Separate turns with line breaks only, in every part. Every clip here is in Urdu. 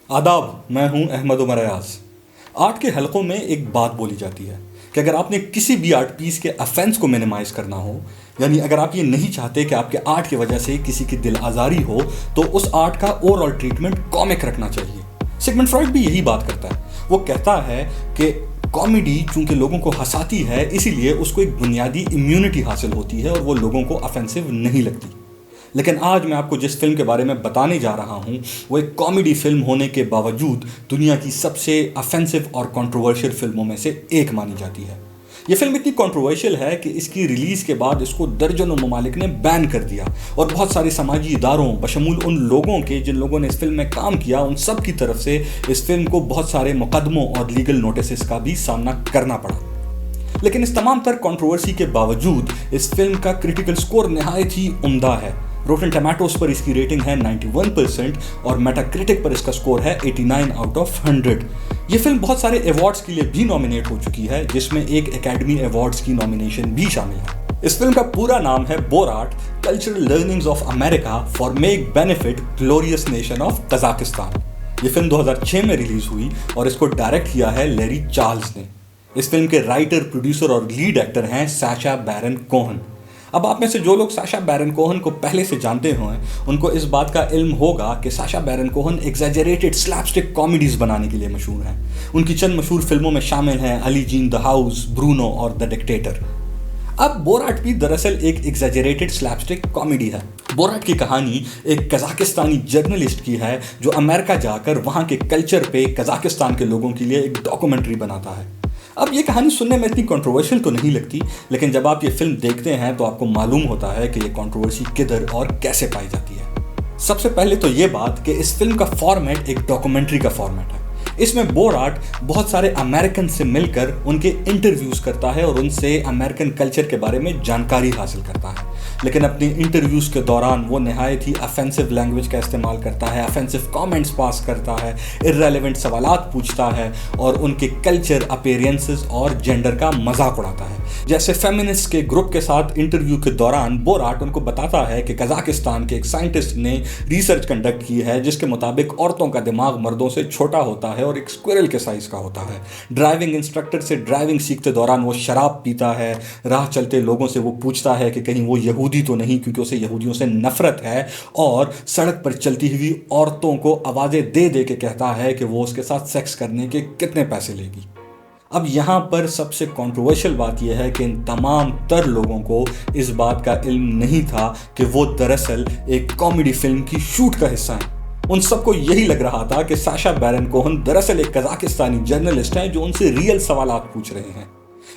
آداب، میں ہوں احمد عمر ایاز۔ آرٹ کے حلقوں میں ایک بات بولی جاتی ہے کہ اگر آپ نے کسی بھی آرٹ پیس کے افینس کو مینیمائز کرنا ہو، یعنی اگر آپ یہ نہیں چاہتے کہ آپ کے آرٹ کی وجہ سے کسی کی دل آزاری ہو، تو اس آرٹ کا اوور آل ٹریٹمنٹ کامک رکھنا چاہیے۔ سگمنڈ فرائڈ بھی یہی بات کرتا ہے۔ وہ کہتا ہے کہ کامیڈی چونکہ لوگوں کو ہنساتی ہے، اسی لیے اس کو ایک بنیادی امیونٹی حاصل ہوتی ہے اور وہ لوگوں کو افینسو نہیں لگتی۔ لیکن آج میں آپ کو جس فلم کے بارے میں بتانے جا رہا ہوں وہ ایک کامیڈی فلم ہونے کے باوجود دنیا کی سب سے افینسو اور کنٹروورشل فلموں میں سے ایک مانی جاتی ہے۔ یہ فلم اتنی کنٹروورشل ہے کہ اس کی ریلیز کے بعد اس کو درجنوں ممالک نے بین کر دیا، اور بہت سارے سماجی اداروں بشمول ان لوگوں کے جن لوگوں نے اس فلم میں کام کیا، ان سب کی طرف سے اس فلم کو بہت سارے مقدموں اور لیگل نوٹسز کا بھی سامنا کرنا پڑا۔ لیکن اس تمام تر کنٹروورسی کے باوجود اس فلم کا کرٹیکل سکور نہایت ہی عمدہ ہے۔ روٹن ٹمیٹوز پر اس کی ریٹنگ ہے 91% اور میٹا کرٹک پر اس کا سکور ہے 89/100۔ یہ فلم بہت سارے ایوارڈز کے لیے بھی نامینیٹ ہو چکی ہے، جس میں ایک اکیڈمی ایوارڈز کی نامینیشن بھی شامل ہے۔ اس فلم کا پورا نام ہے Borat cultural learnings of America for make benefit glorious nation of Kazakhstan. یہ فلم 2006 میں ریلیز ہوئی اور اس کو ڈائریکٹ کیا ہے لیری چارلز نے۔ اس فلم کے رائٹر، پروڈیوسر اور لیڈ ایکٹر ہیں ساشا بیرن کوہن۔ اب آپ میں سے جو لوگ ساشا بیرن کوہن کو پہلے سے جانتے ہیں ان کو اس بات کا علم ہوگا کہ Sacha Baron Cohen exaggerated slapstick comedies بنانے کے لیے مشہور ہیں۔ ان کی چند مشہور فلموں میں شامل ہیں علی جین دا ہاؤس، برونو اور دا ڈکٹیٹر۔ اب بورات بھی دراصل ایک ایگزیجریٹڈ سلیپ سٹک کامیڈی ہے۔ بورات کی کہانی ایک قزاقستانی جرنلسٹ کی ہے جو امریکہ جا کر وہاں کے کلچر پہ قزاقستان کے لوگوں کے لیے ایک ڈاکومنٹری بناتا ہے۔ اب یہ کہانی سننے میں اتنی کنٹروورشل تو نہیں لگتی، لیکن جب آپ یہ فلم دیکھتے ہیں تو آپ کو معلوم ہوتا ہے کہ یہ کنٹروورسی کدھر اور کیسے پائی جاتی ہے۔ سب سے پہلے تو یہ بات کہ اس فلم کا فارمیٹ ایک ڈاکومنٹری کا فارمیٹ ہے۔ اس میں بورات بہت سارے امریکن سے مل کر ان کے انٹرویوز کرتا ہے اور ان سے امریکن کلچر کے بارے میں جانکاری حاصل کرتا ہے، لیکن اپنے انٹرویوز کے دوران وہ نہایت ہی افینسو لینگویج کا استعمال کرتا ہے، افینسو کامنٹس پاس کرتا ہے، ارریلیونٹ سوالات پوچھتا ہے اور ان کے کلچر، اپیرنسز اور جینڈر کا مذاق اڑاتا ہے۔ جیسے فیمنسٹ کے گروپ کے ساتھ انٹرویو کے دوران بورات ان کو بتاتا ہے کہ قزاقستان کے ایک سائنٹسٹ نے ریسرچ کنڈکٹ کی ہے جس کے مطابق عورتوں کا دماغ مردوں سے چھوٹا ہوتا ہے اور ایک اسکویرل کے سائز کا ہوتا ہے۔ ڈرائیونگ انسٹرکٹر سے ڈرائیونگ سیکھتے دوران وہ شراب پیتا ہے، راہ چلتے لوگوں سے وہ پوچھتا ہے کہ کہیں وہ یہودی تو نہیں، کیونکہ اسے یہودیوں سے نفرت ہے، اور سڑک پر چلتی ہوئی عورتوں کو آوازیں دے دے کے کہتا ہے کہ وہ اس کے ساتھ سیکس کرنے کے کتنے پیسے لے گی۔ اب یہاں پر سب سے کنٹروورشل بات یہ ہے کہ ان تمام تر لوگوں کو اس بات کا علم نہیں تھا کہ وہ دراصل ایک کامیڈی فلم کی شوٹ کا حصہ ہیں۔ ان سب کو یہی لگ رہا تھا کہ ساشا بیرن کوہن دراصل ایک قزاقستانی جرنلسٹ ہیں جو ان سے ریئل سوالات پوچھ رہے ہیں۔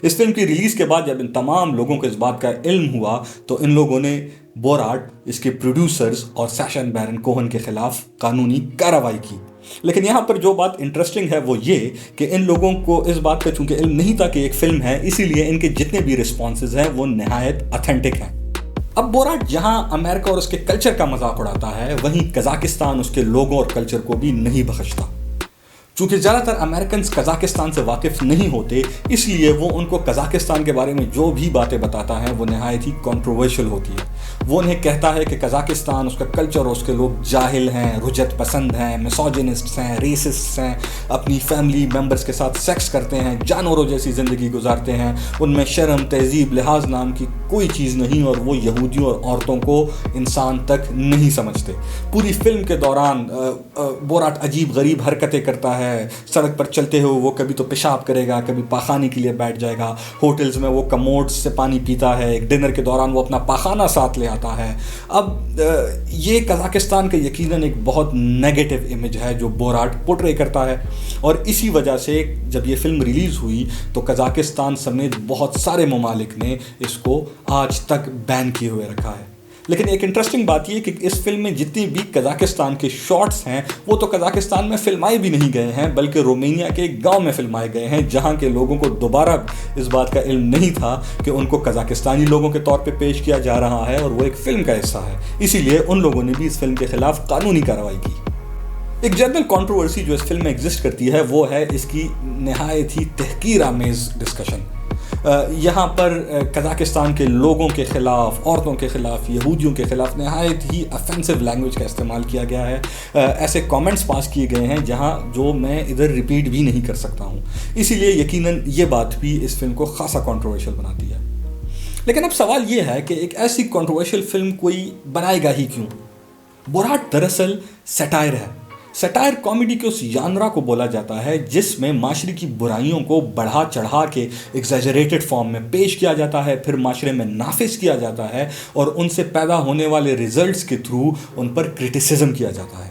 اس فلم کی ریلیز کے بعد جب ان تمام لوگوں کو اس بات کا علم ہوا تو ان لوگوں نے بورات، اس کے پروڈیوسرز اور ساشا بیرن کوہن کے خلاف قانونی کارروائی کی۔ لیکن یہاں پر جو بات انٹرسٹنگ ہے وہ یہ کہ ان لوگوں کو اس بات کا چونکہ علم نہیں تھا کہ ایک فلم ہے، اسی لیے ان کے جتنے بھی رسپانسز ہیں وہ نہایت اتھینٹک ہیں۔ اب بورات جہاں امریکہ اور اس کے کلچر کا مذاق اڑاتا ہے، وہیں قزاقستان اس کے لوگوں اور کلچر کو بھی نہیں بخشتا۔ چونکہ زیادہ تر امریکنز قزاقستان سے واقف نہیں ہوتے، اس لیے وہ ان کو قزاقستان کے بارے میں جو بھی باتیں بتاتا ہے وہ نہایت ہی کنٹروورشل ہوتی ہے۔ وہ انہیں کہتا ہے کہ قزاقستان، اس کا کلچر اور اس کے لوگ جاہل ہیں، رجت پسند ہیں، میسوجنسٹس ہیں، ریسسٹس ہیں، اپنی فیملی ممبرز کے ساتھ سیکس کرتے ہیں، جانوروں جیسی زندگی گزارتے ہیں، ان میں شرم، تہذیب، لحاظ نام کی کوئی چیز نہیں، اور وہ یہودیوں اور عورتوں کو انسان تک نہیں سمجھتے۔ پوری فلم کے دوران بورات عجیب غریب حرکتیں کرتا ہے۔ سڑک پر چلتے ہوئے وہ کبھی تو پیشاب کرے گا، کبھی پاخانے کے لیے بیٹھ جائے گا، ہوٹلز میں وہ کموڈز سے پانی پیتا ہے، ایک ڈنر کے دوران وہ اپنا پاخانہ ساتھ لے آتا ہے۔ اب یہ قزاقستان کا یقیناً ایک بہت نیگیٹو امیج ہے جو بورات پورٹرے کرتا ہے، اور اسی وجہ سے جب یہ فلم ریلیز ہوئی تو قزاقستان سمیت بہت سارے ممالک نے اس کو آج تک بین کیے ہوئے رکھا ہے۔ لیکن ایک انٹرسٹنگ بات یہ کہ اس فلم میں جتنی بھی قزاقستان کے شارٹس ہیں وہ تو قزاقستان میں فلمائے بھی نہیں گئے ہیں، بلکہ رومینیا کے ایک گاؤں میں فلمائے گئے ہیں، جہاں کے لوگوں کو دوبارہ اس بات کا علم نہیں تھا کہ ان کو قزاقستانی لوگوں کے طور پہ پیش کیا جا رہا ہے اور وہ ایک فلم کا حصہ ہے۔ اسی لیے ان لوگوں نے بھی اس فلم کے خلاف قانونی کارروائی کی۔ ایک جنرل کنٹروورسی جو اس فلم میں ایگزسٹ کرتی ہے وہ ہے اس کی نہایت ہی تحقیر آمیز ڈسکشن۔ یہاں پر قزاقستان کے لوگوں کے خلاف، عورتوں کے خلاف، یہودیوں کے خلاف نہایت ہی افینسو لینگویج کا استعمال کیا گیا ہے. ایسے کامنٹس پاس کیے گئے ہیں جہاں جو میں ادھر ریپیٹ بھی نہیں کر سکتا ہوں. اسی لیے یقیناً یہ بات بھی اس فلم کو خاصا کنٹروورشل بناتی ہے. لیکن اب سوال یہ ہے کہ ایک ایسی کنٹروورشل فلم کوئی بنائے گا ہی کیوں؟ بوراٹ دراصل سیٹائر ہے. سیٹائر کامیڈی کے اس ژانرا کو بولا جاتا ہے جس میں معاشرے کی برائیوں کو بڑھا چڑھا کے ایگزیجریٹڈ فارم میں پیش کیا جاتا ہے، پھر معاشرے میں نافذ کیا جاتا ہے اور ان سے پیدا ہونے والے ریزلٹس کے تھرو ان پر کرٹیسزم کیا جاتا ہے.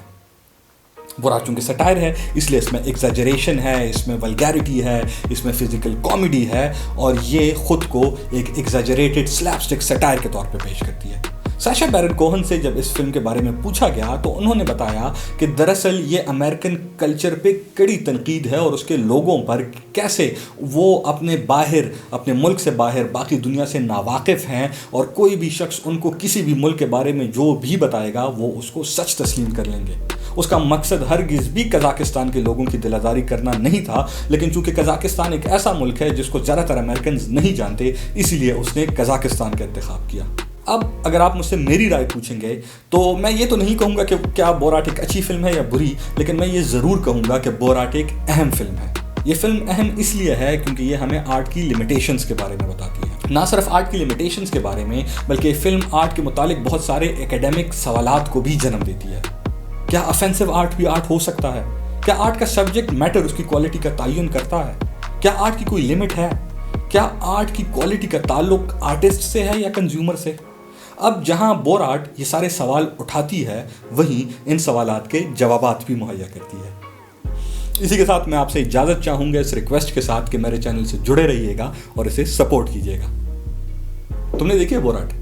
بوراٹ چونکہ سیٹائر ہے اس لیے اس میں ایگزیجریشن ہے، اس میں ولگیرٹی ہے، اس میں فزیکل کامیڈی ہے، اور یہ خود کو ایک ایگزیجریٹڈ سلیپ سٹک سیٹائر کے طور پہ پیش کرتی ہے. ساشا بیرن کوہن سے جب اس فلم کے بارے میں پوچھا گیا تو انہوں نے بتایا کہ دراصل یہ امریکن کلچر پہ کڑی تنقید ہے اور اس کے لوگوں پر کیسے وہ اپنے ملک سے باہر باقی دنیا سے ناواقف ہیں، اور کوئی بھی شخص ان کو کسی بھی ملک کے بارے میں جو بھی بتائے گا وہ اس کو سچ تسلیم کر لیں گے. اس کا مقصد ہرگز بھی قزاقستان کے لوگوں کی دل آزاری کرنا نہیں تھا، لیکن چونکہ قزاقستان ایک ایسا ملک ہے جس کو زیادہ تر امریکنز نہیں جانتے، اسی لیے اس نے قزاقستان کا انتخاب کیا. اب اگر آپ مجھ سے میری رائے پوچھیں گے تو میں یہ تو نہیں کہوں گا کہ کیا بوراٹ ایک اچھی فلم ہے یا بری، لیکن میں یہ ضرور کہوں گا کہ بوراٹ ایک اہم فلم ہے. یہ فلم اہم اس لیے ہے کیونکہ یہ ہمیں آرٹ کی لمیٹیشنز کے بارے میں بتاتی ہے. نہ صرف آرٹ کی لمیٹیشنز کے بارے میں بلکہ یہ فلم آرٹ کے متعلق بہت سارے ایکیڈیمک سوالات کو بھی جنم دیتی ہے. کیا افینسو آرٹ بھی آرٹ ہو سکتا ہے؟ کیا آرٹ کا سبجیکٹ میٹر اس کی کوالٹی کا تعین کرتا ہے؟ کیا آرٹ کی کوئی لمٹ ہے؟ کیا آرٹ کی کوالٹی کا تعلق آرٹسٹ سے ہے یا کنزیومر سے؟ اب جہاں بوراٹ یہ سارے سوال اٹھاتی ہے وہیں ان سوالات کے جوابات بھی مہیا کرتی ہے. اسی کے ساتھ میں آپ سے اجازت چاہوں گا اس ریکویسٹ کے ساتھ کہ میرے چینل سے جڑے رہیے گا اور اسے سپورٹ کیجیے گا. تم نے دیکھی ہے بوراٹ؟